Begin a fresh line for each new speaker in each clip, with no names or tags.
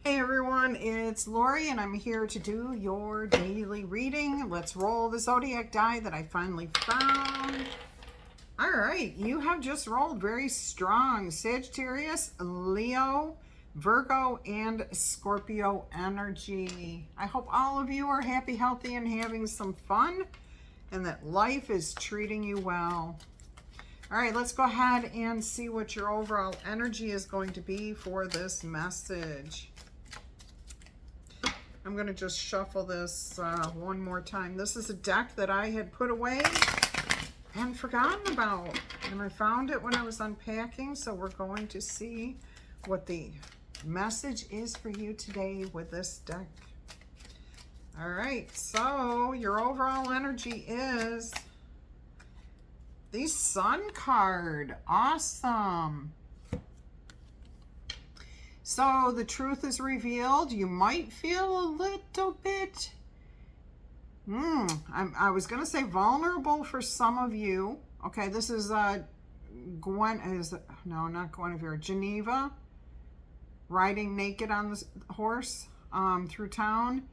Hey everyone, it's Laurie and I'm here to do your daily reading. Let's roll the zodiac die that I finally found. All right, you have just rolled very strong Sagittarius, Leo, Virgo, and Scorpio energy. I hope all of you are happy, healthy, and having some fun, and that life is treating you well. All right, let's go ahead and see what your overall energy is going to be for this message. I'm going to just shuffle this one more time. This is a deck that I had put away and forgotten about. And I found it when I was unpacking. So we're going to see what the message is for you today with this deck. All right. So your overall energy is the Sun card. Awesome. So the truth is revealed. You might feel a little bit, I was going to say vulnerable for some of you. Okay, this is not Guinevere, Geneva, riding naked on the horse through town.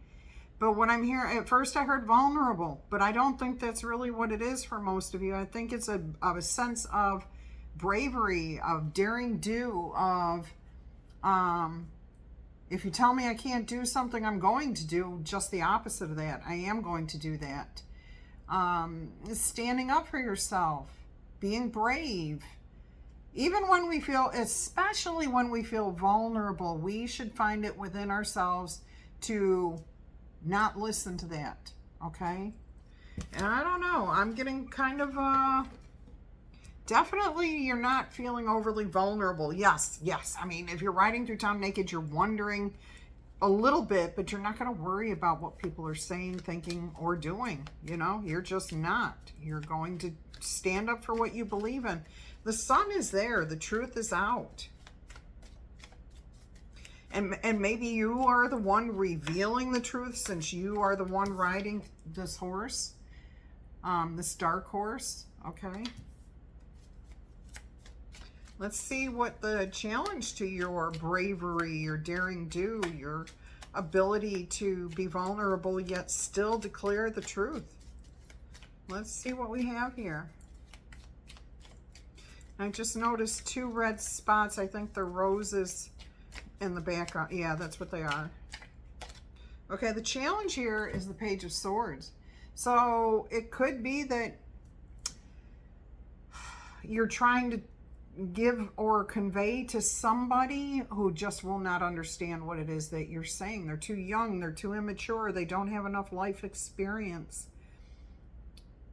But what I'm hearing, at first I heard vulnerable, but I don't think that's really what it is for most of you. I think it's a sense of bravery, of daring do, of if you tell me I can't do something, I'm going to do just the opposite of that. I am going to do that. Standing up for yourself, being brave. Even when we feel, especially when we feel vulnerable, we should find it within ourselves to not listen to that, okay? And I don't know, I'm getting kind of definitely you're not feeling overly vulnerable. Yes. I mean, if you're riding through town naked, you're wondering a little bit, but you're not going to worry about what people are saying, thinking, or doing. You know, you're just not. You're going to stand up for what you believe in. The sun is there. The truth is out. And maybe you are the one revealing the truth, since you are the one riding this horse, this dark horse, okay? Let's see what the challenge to your bravery, your daring do, your ability to be vulnerable yet still declare the truth. Let's see what we have here. I just noticed 2 red spots. I think they're roses in the background. Yeah, that's what they are. Okay, the challenge here is the Page of Swords. So it could be that you're trying to give or convey to somebody who just will not understand what it is that you're saying. They're too young, they're too immature, they don't have enough life experience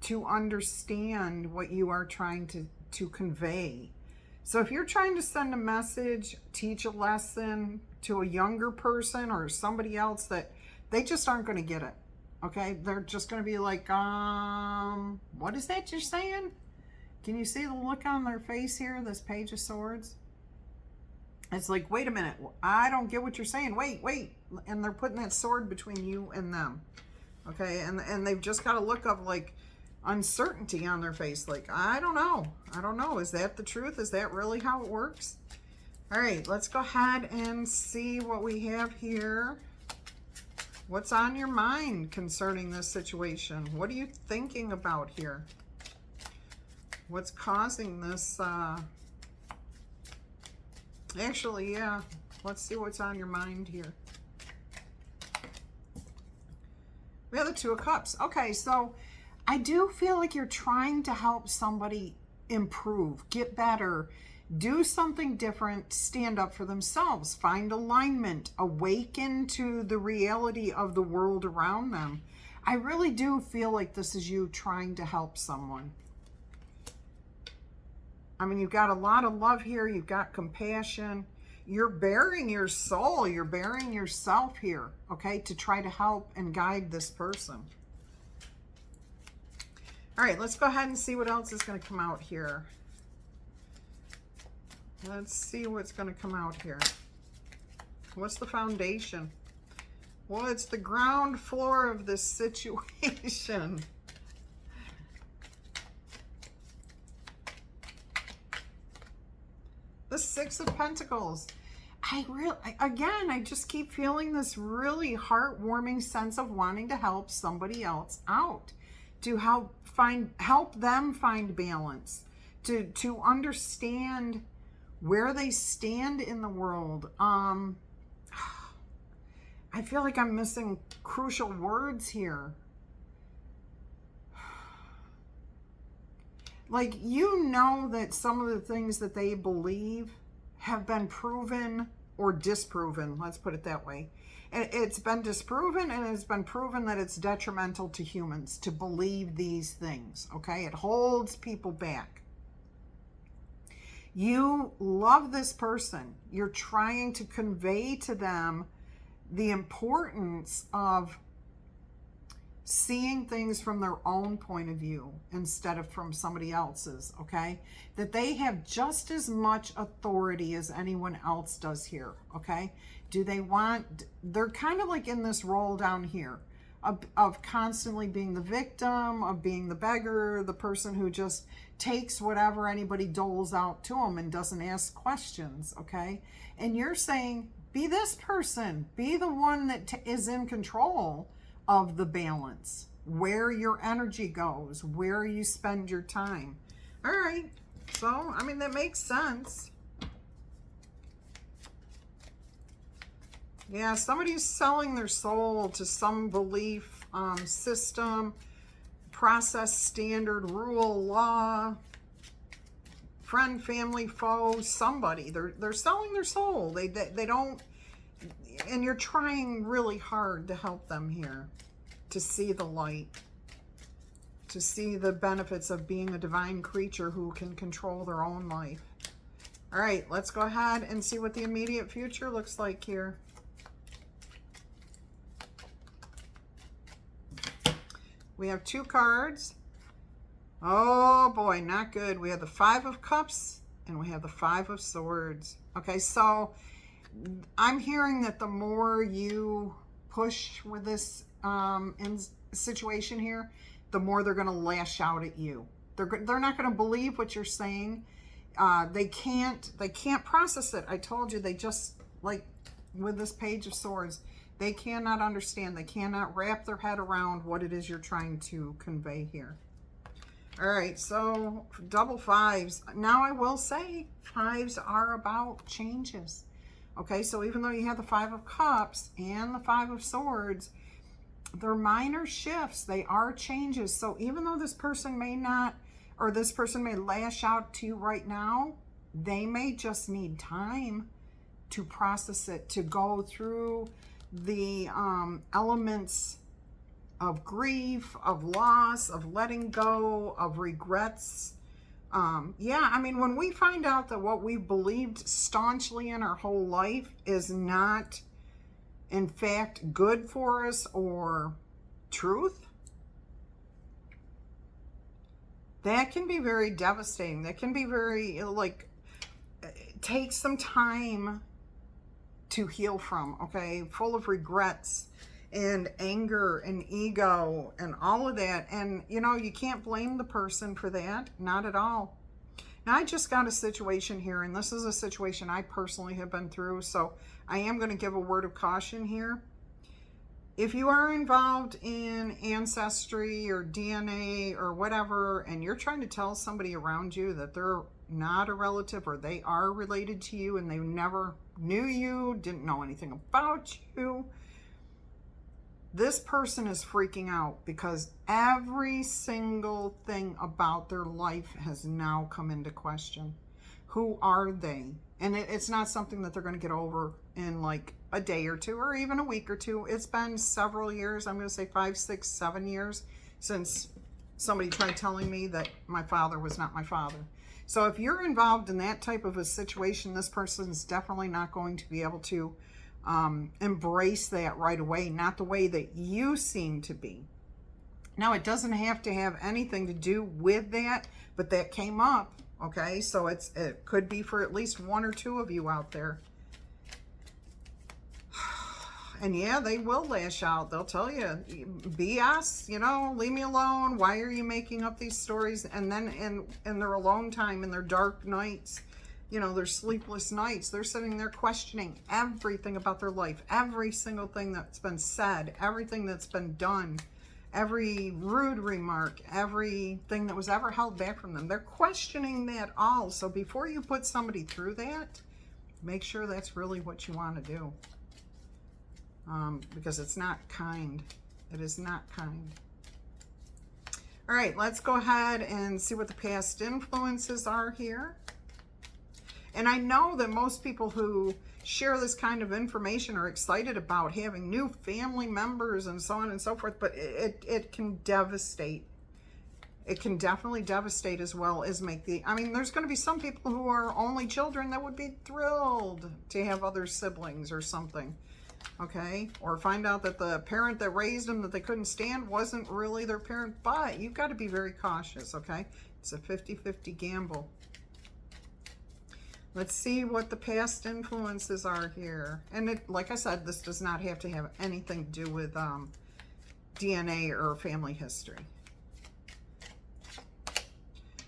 to understand what you are trying to convey. So if you're trying to send a message, teach a lesson to a younger person or somebody else, that they just aren't going to get it, okay? They're just going to be like, what is that you're saying? Can you see the look on their face here, this Page of Swords? It's like, wait a minute, I don't get what you're saying. Wait. And they're putting that sword between you and them. Okay, and they've just got a look of like uncertainty on their face. Like, I don't know. Is that the truth? Is that really how it works? All right, let's go ahead and see what we have here. What's on your mind concerning this situation? What are you thinking about here? What's causing this? Actually, yeah. Let's see what's on your mind here. We have the 2 of Cups. Okay, so I do feel like you're trying to help somebody improve, get better, do something different, stand up for themselves, find alignment, awaken to the reality of the world around them. I really do feel like this is you trying to help someone. I mean, you've got a lot of love here. You've got compassion. You're bearing your soul. You're bearing yourself here, okay, to try to help and guide this person. All right, let's go ahead and see what else is going to come out here. Let's see what's going to come out here. What's the foundation? Well, it's the ground floor of this situation. The Six of Pentacles. I just keep feeling this really heartwarming sense of wanting to help somebody else out, to help them find balance, to understand where they stand in the world. I feel like I'm missing crucial words here. Like, that some of the things that they believe have been proven or disproven. Let's put it that way. It's been disproven, and it's been proven that it's detrimental to humans to believe these things. Okay? It holds people back. You love this person. You're trying to convey to them the importance of seeing things from their own point of view instead of from somebody else's, okay? That they have just as much authority as anyone else does here, okay? They're kind of like in this role down here of constantly being the victim, of being the beggar, the person who just takes whatever anybody doles out to them and doesn't ask questions, okay? And you're saying, be this person, be the one that is in control of the balance, where your energy goes, where you spend your time. All right, so I mean, that makes sense. Yeah, somebody's selling their soul to some belief system, process, standard, rule, law, friend, family, foe, somebody. They're selling their soul. They don't, and you're trying really hard to help them here, to see the light, to see the benefits of being a divine creature who can control their own life. All right, let's go ahead and see what the immediate future looks like here. We have 2 cards. Oh boy, not good. We have the 5 of Cups and we have the 5 of Swords. Okay, so I'm hearing that the more you push with this situation here, the more they're going to lash out at you. They're not going to believe what you're saying. They can't process it. I told you, they just, like with this Page of Swords, they cannot understand. They cannot wrap their head around what it is you're trying to convey here. All right, so double 5s. Now I will say 5s are about changes. Okay, so even though you have the 5 of Cups and the 5 of Swords, they're minor shifts. They are changes. So even though this person may not, or this person may lash out to you right now, they may just need time to process it, to go through the elements of grief, of loss, of letting go, of regrets. Yeah, I mean, when we find out that what we believed staunchly in our whole life is not, in fact, good for us or truth, that can be very devastating. That can be very, like, take some time to heal from, okay? Full of regrets and anger and ego and all of that. And, you can't blame the person for that. Not at all. Now, I just got a situation here, and this is a situation I personally have been through, so I am going to give a word of caution here. If you are involved in ancestry or DNA or whatever, and you're trying to tell somebody around you that they're not a relative or they are related to you and they never knew you, didn't know anything about you, this person is freaking out because every single thing about their life has now come into question. Who are they? And it's not something that they're going to get over in like a day or two or even a week or two. It's been several years. I'm going to say 5, 6, 7 years since somebody tried telling me that my father was not my father. So if you're involved in that type of a situation, this person is definitely not going to be able to embrace that right away, not the way that you seem to be. Now, it doesn't have to have anything to do with that, but that came up, okay? So it could be for at least 1 or 2 of you out there. And yeah, they will lash out. They'll tell you, BS, leave me alone. Why are you making up these stories? And then in their alone time, in their dark nights, you know, their sleepless nights. They're sitting there questioning everything about their life, every single thing that's been said, everything that's been done, every rude remark, everything that was ever held back from them. They're questioning that all. So before you put somebody through that, make sure that's really what you want to do. Because it's not kind. It is not kind. All right, let's go ahead and see what the past influences are here. And I know that most people who share this kind of information are excited about having new family members and so on and so forth, but it can devastate. It can definitely devastate as well as make the, I mean, there's going to be some people who are only children that would be thrilled to have other siblings or something, okay? Or find out that the parent that raised them that they couldn't stand wasn't really their parent, but you've got to be very cautious, okay? It's a 50-50 gamble. Let's see what the past influences are here. And it, like I said, this does not have to have anything to do with DNA or family history.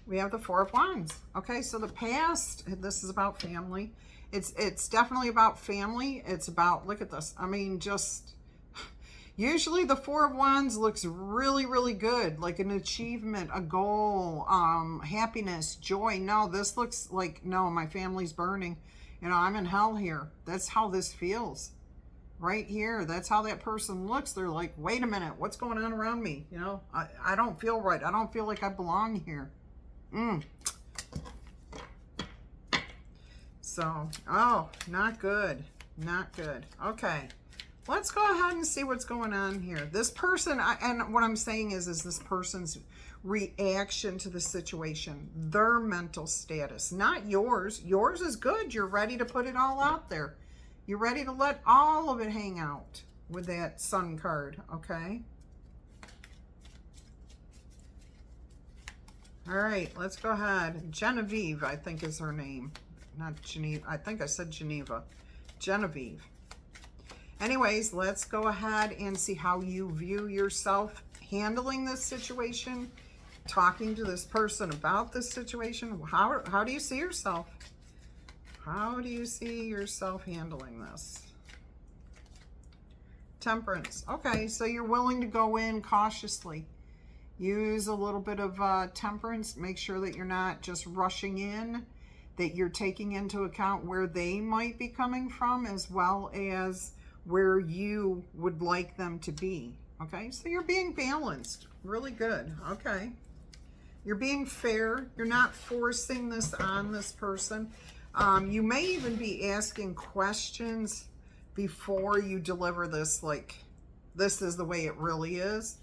We have the Four of Wands. Okay, so the past, this is about family. It's definitely about family. It's about, look at this. I mean, just, usually the Four of Wands looks really, really good. Like an achievement, a goal, happiness, joy. No, this looks like, no, my family's burning. You know, I'm in hell here. That's how this feels. Right here. That's how that person looks. They're like, wait a minute, what's going on around me? You know, I don't feel right. I don't feel like I belong here. So, oh, not good. Not good. Okay. Let's go ahead and see what's going on here. This person, and what I'm saying is this person's reaction to the situation, their mental status, not yours. Yours is good. You're ready to put it all out there. You're ready to let all of it hang out with that Sun card, okay? All right, let's go ahead. Genevieve, I think is her name. Not Geneva. I think I said Geneva. Genevieve. Anyways, let's go ahead and see how you view yourself handling this situation, talking to this person about this situation. How do you see yourself? How do you see yourself handling this? Temperance. Okay, so you're willing to go in cautiously. Use a little bit of temperance. Make sure that you're not just rushing in, that you're taking into account where they might be coming from as well as where you would like them to be. Okay, so you're being balanced. Really good. Okay. You're being fair. You're not forcing this on this person. You may even be asking questions before you deliver this, like, this is the way it really is.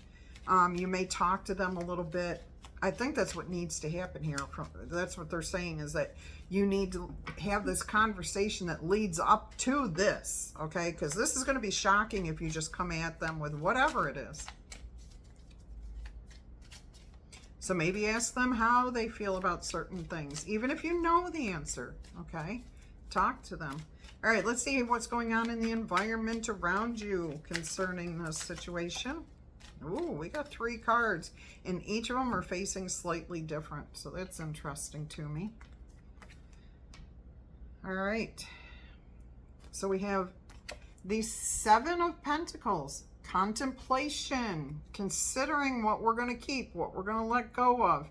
You may talk to them a little bit. I think that's what needs to happen here. That's what they're saying, is that you need to have this conversation that leads up to this, okay? Because this is going to be shocking if you just come at them with whatever it is. So maybe ask them how they feel about certain things, even if you know the answer, okay? Talk to them. All right, let's see what's going on in the environment around you concerning this situation. Ooh, we got 3 cards, and each of them are facing slightly different, so that's interesting to me. All right, so we have the 7 of Pentacles, contemplation, considering what we're going to keep, what we're going to let go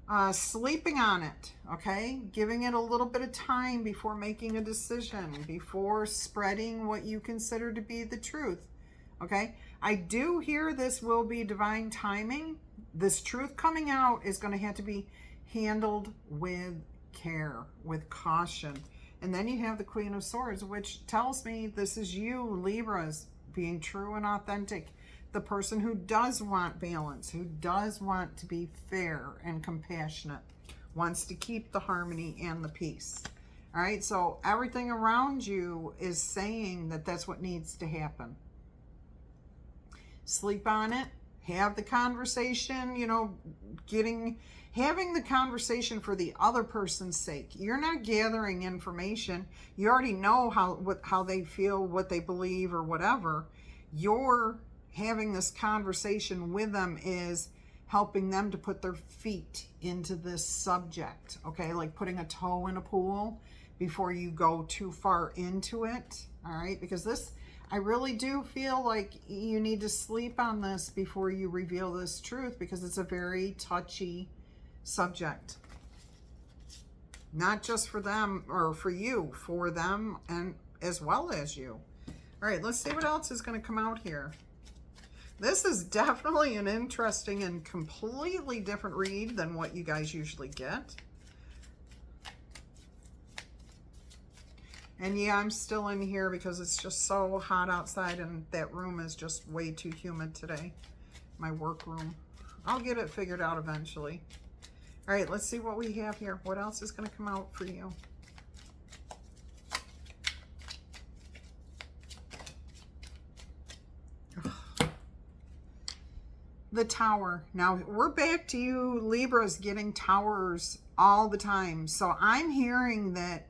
of, sleeping on it, okay, giving it a little bit of time before making a decision, before spreading what you consider to be the truth, okay. I do hear this will be divine timing. This truth coming out is going to have to be handled with care, with caution. And then you have the Queen of Swords, which tells me this is you, Libras, being true and authentic. The person who does want balance, who does want to be fair and compassionate, wants to keep the harmony and the peace. All right, so everything around you is saying that that's what needs to happen. Sleep on it, have the conversation, you know, having the conversation for the other person's sake. You're not gathering information. You already know how they feel, what they believe, or whatever. You're having this conversation with them is helping them to put their feet into this subject, okay? Like putting a toe in a pool before you go too far into it, all right? Because this, I really do feel like you need to sleep on this before you reveal this truth, because it's a very touchy subject. Not just for them or for you, for them and as well as you. All right, let's see what else is going to come out here. This is definitely an interesting and completely different read than what you guys usually get. And yeah, I'm still in here because it's just so hot outside and that room is just way too humid today. My work room. I'll get it figured out eventually. All right, let's see what we have here. What else is going to come out for you? The Tower. Now, we're back to you Libras getting towers all the time. So I'm hearing that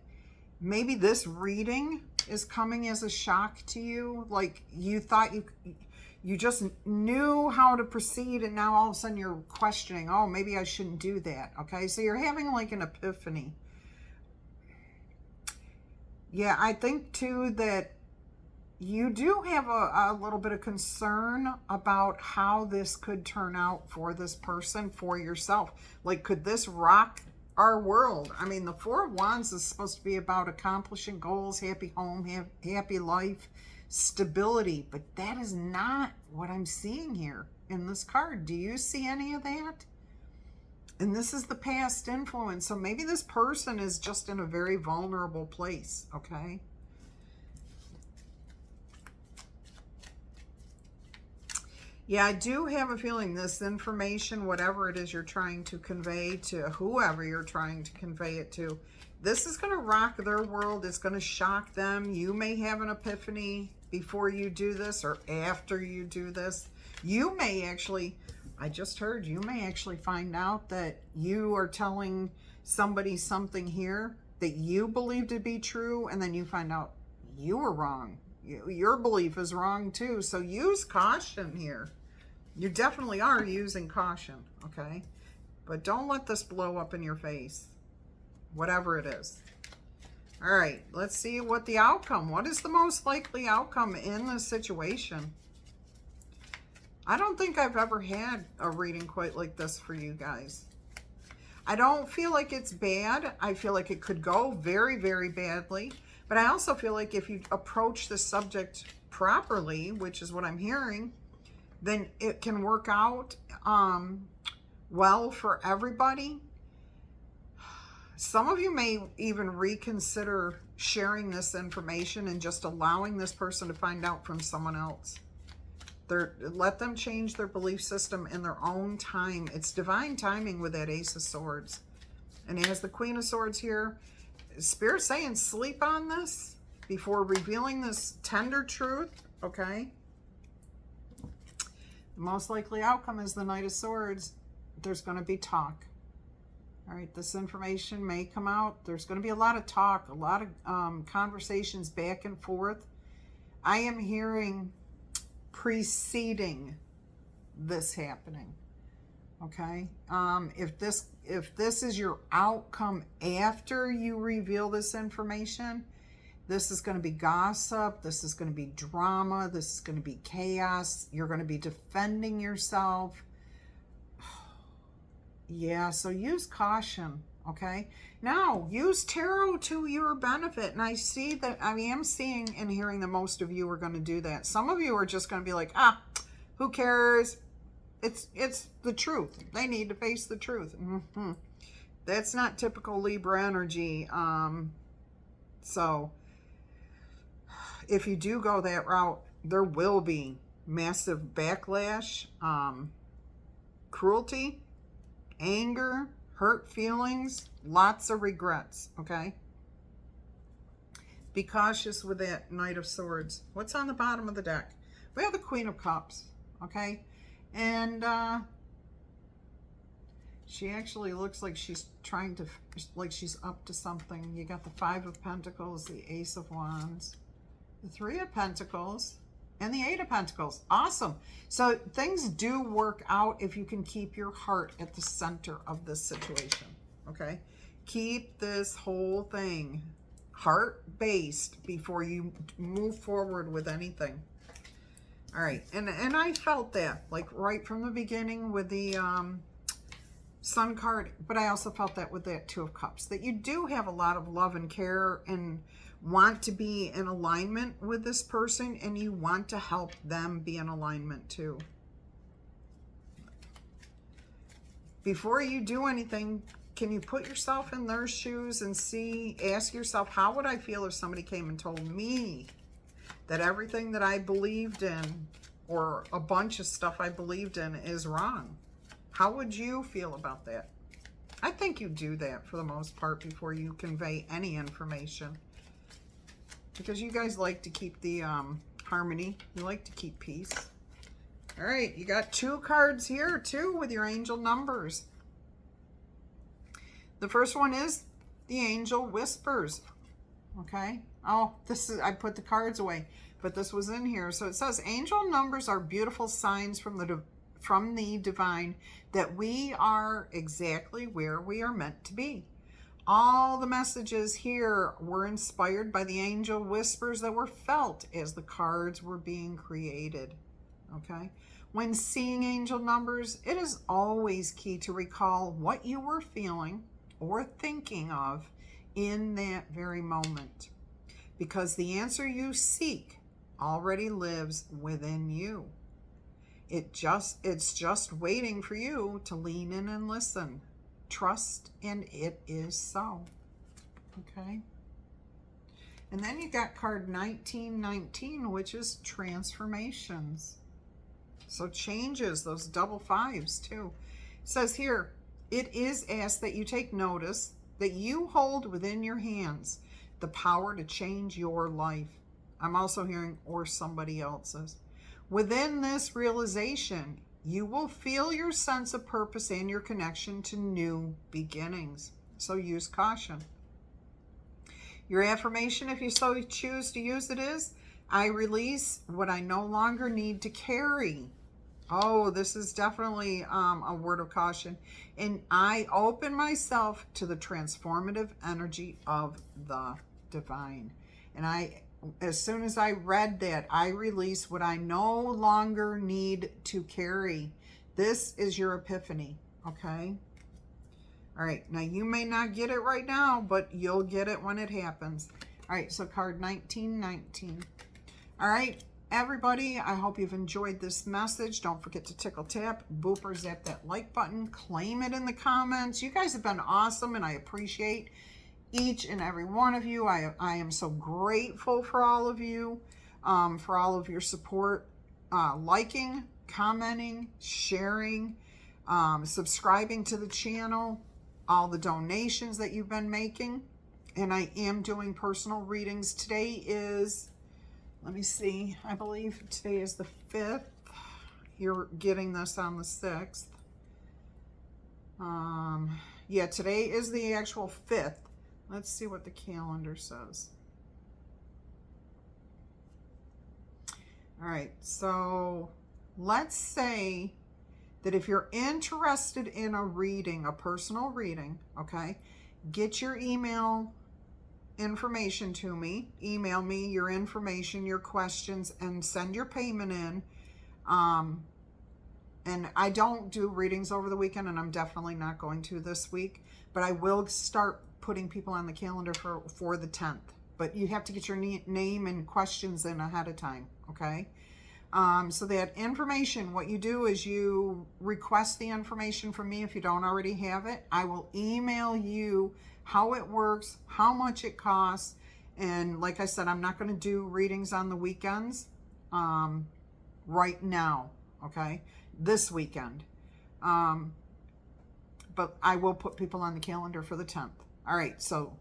maybe this reading is coming as a shock to you. Like you thought you just knew how to proceed, and now all of a sudden you're questioning, oh, maybe I shouldn't do that. Okay, so you're having like an epiphany. Yeah, I think too that you do have a little bit of concern about how this could turn out for this person, for yourself. Like, could this rock our world? I mean, the Four of Wands is supposed to be about accomplishing goals, happy home, happy life, stability, but that is not what I'm seeing here in this card. Do you see any of that? And this is the past influence. So maybe this person is just in a very vulnerable place, okay? Yeah, I do have a feeling this information, whatever it is you're trying to convey to whoever you're trying to convey it to, this is going to rock their world. It's going to shock them. You may have an epiphany before you do this or after you do this. You may actually, I just heard, you may actually find out that you are telling somebody something here that you believe to be true, and then you find out you were wrong. Your belief is wrong too. So use caution here. You definitely are using caution, okay? But don't let this blow up in your face, whatever it is. All right, let's see what the outcome. What is the most likely outcome in this situation? I don't think I've ever had a reading quite like this for you guys. I don't feel like it's bad. I feel like it could go very, very badly. But I also feel like if you approach the subject properly, which is what I'm hearing, then it can work out well for everybody. Some of you may even reconsider sharing this information and just allowing this person to find out from someone else. Let them change their belief system in their own time. It's divine timing with that Ace of Swords. And as the Queen of Swords here, Spirit's saying sleep on this before revealing this tender truth, okay? The most likely outcome is the Knight of Swords. There's going to be talk. All right, this information may come out. There's going to be a lot of talk, a lot of conversations back and forth. I am hearing preceding this happening. Okay, if this is your outcome after you reveal this information, this is going to be gossip, this is going to be drama, this is going to be chaos, you're going to be defending yourself. Yeah, so use caution, okay? Now, use tarot to your benefit, and I see that, I am seeing and hearing that most of you are going to do that. Some of you are just going to be like, who cares? It's the truth. They need to face the truth. That's not typical Libra energy. So if you do go that route, there will be massive backlash, cruelty, anger, hurt feelings, lots of regrets, okay? Be cautious with that Knight of Swords. What's on the bottom of the deck? We have the Queen of Cups, okay? And she actually looks like she's trying to, like she's up to something. You got the Five of Pentacles, the Ace of Wands, the Three of Pentacles, And the Eight of Pentacles. Awesome. So things do work out if you can keep your heart at the center of this situation. Okay? Keep this whole thing heart-based before you move forward with anything. All right. And I felt that, like, right from the beginning with the Sun card, but I also felt that with that Two of Cups, that you do have a lot of love and care and want to be in alignment with this person, and you want to help them be in alignment too. Before you do anything, can you put yourself in their shoes and ask yourself, how would I feel if somebody came and told me that everything that I believed in, or a bunch of stuff I believed in, is wrong? How would you feel about that? I think you do that for the most part before you convey any information. Because you guys like to keep the harmony. You like to keep peace. All right, you got 2 cards here too with your angel numbers. The first one is the Angel Whispers. Okay. Oh, I put the cards away, but this was in here. So it says, angel numbers are beautiful signs from the divine that we are exactly where we are meant to be. All the messages here were inspired by the angel whispers that were felt as the cards were being created. Okay? When seeing angel numbers, it is always key to recall what you were feeling or thinking of in that very moment, because the answer you seek already lives within you. It's just waiting for you to lean in and listen. Trust, and it is so. Okay. And then you got card 1919, which is transformations. So changes, those double 5s too. It says here, it is asked that you take notice that you hold within your hands the power to change your life. I'm also hearing, or somebody else's. Within this realization, you will feel your sense of purpose and your connection to new beginnings. So use caution. Your affirmation, if you so choose to use it, is, I release what I no longer need to carry. Oh, this is definitely a word of caution. And I open myself to the transformative energy of the divine. And as soon as I read that, I release what I no longer need to carry. This is your epiphany, okay? All right, now you may not get it right now, but you'll get it when it happens. All right, so card 1919. All right, everybody, I hope you've enjoyed this message. Don't forget to tickle tap, booper, zap that like button, claim it in the comments. You guys have been awesome, and I appreciate each and every one of you. I am so grateful for all of you, for all of your support, liking, commenting, sharing, subscribing to the channel, all the donations that you've been making. And I am doing personal readings. Today is, let me see, I believe today is the 5th. You're getting this on the 6th. Yeah, today is the actual 5th. Let's see what the calendar says. All right, so let's say that if you're interested in a reading, a personal reading, okay, get your email information to me. Email me your information, your questions, and send your payment in. And I don't do readings over the weekend, and I'm definitely not going to this week, but I will start putting people on the calendar for the 10th. But you have to get your name and questions in ahead of time, okay? So that information, what you do is you request the information from me if you don't already have it. I will email you how it works, how much it costs, and like I said, I'm not going to do readings on the weekends right now, okay? This weekend. But I will put people on the calendar for the 10th. All right, so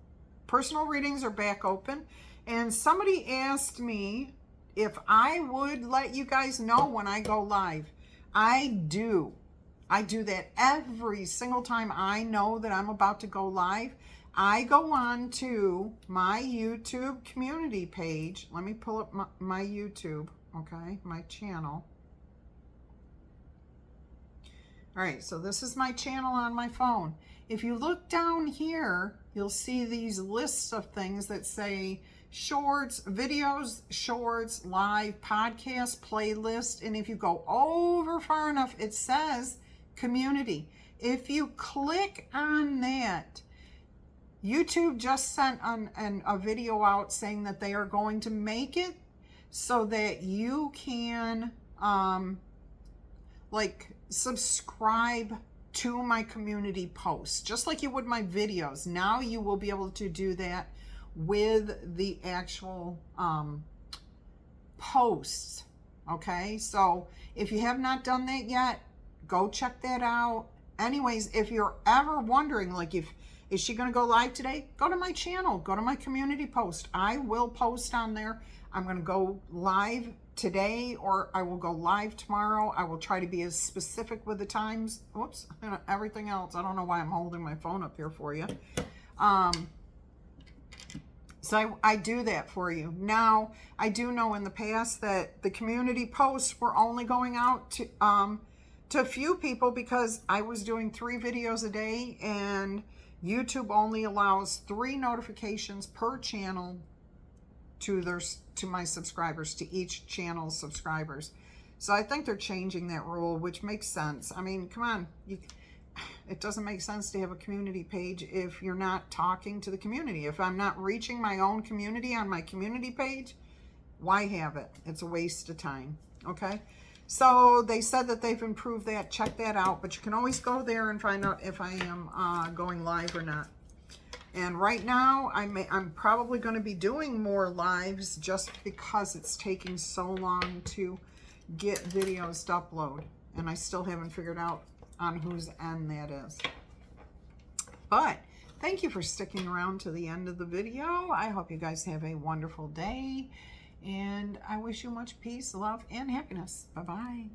personal readings are back open. And somebody asked me if I would let you guys know when I go live. I do. I do that every single time I know that I'm about to go live. I go on to my YouTube community page. Let me pull up my YouTube, okay, my channel. All right, so this is my channel on my phone. If you look down here, you'll see these lists of things that say shorts, videos, shorts, live, podcast, playlist. And if you go over far enough, it says community. If you click on that, YouTube just sent a video out saying that they are going to make it so that you can like subscribe to my community posts, just like you would my videos. Now you will be able to do that with the actual posts. Okay, so if you have not done that yet, go check that out. Anyways, if you're ever wondering, like, is she going to go live today? Go to my channel, go to my community post. I will post on there. I'm going to go live today, or I will go live tomorrow. I will try to be as specific with the times. Whoops, everything else. I don't know why I'm holding my phone up here for you. So I do that for you. Now, I do know in the past that the community posts were only going out to a few people because I was doing 3 videos a day, and YouTube only allows 3 notifications per channel to my subscribers, to each channel's subscribers. So I think they're changing that rule, which makes sense. I mean, come on, it doesn't make sense to have a community page if you're not talking to the community. If I'm not reaching my own community on my community page, why have it? It's a waste of time. Okay, so they said that they've improved that. Check that out, but you can always go there and find out if I am going live or not. And right now, I'm probably going to be doing more lives just because it's taking so long to get videos to upload. And I still haven't figured out on whose end that is. But thank you for sticking around to the end of the video. I hope you guys have a wonderful day. And I wish you much peace, love, and happiness. Bye-bye.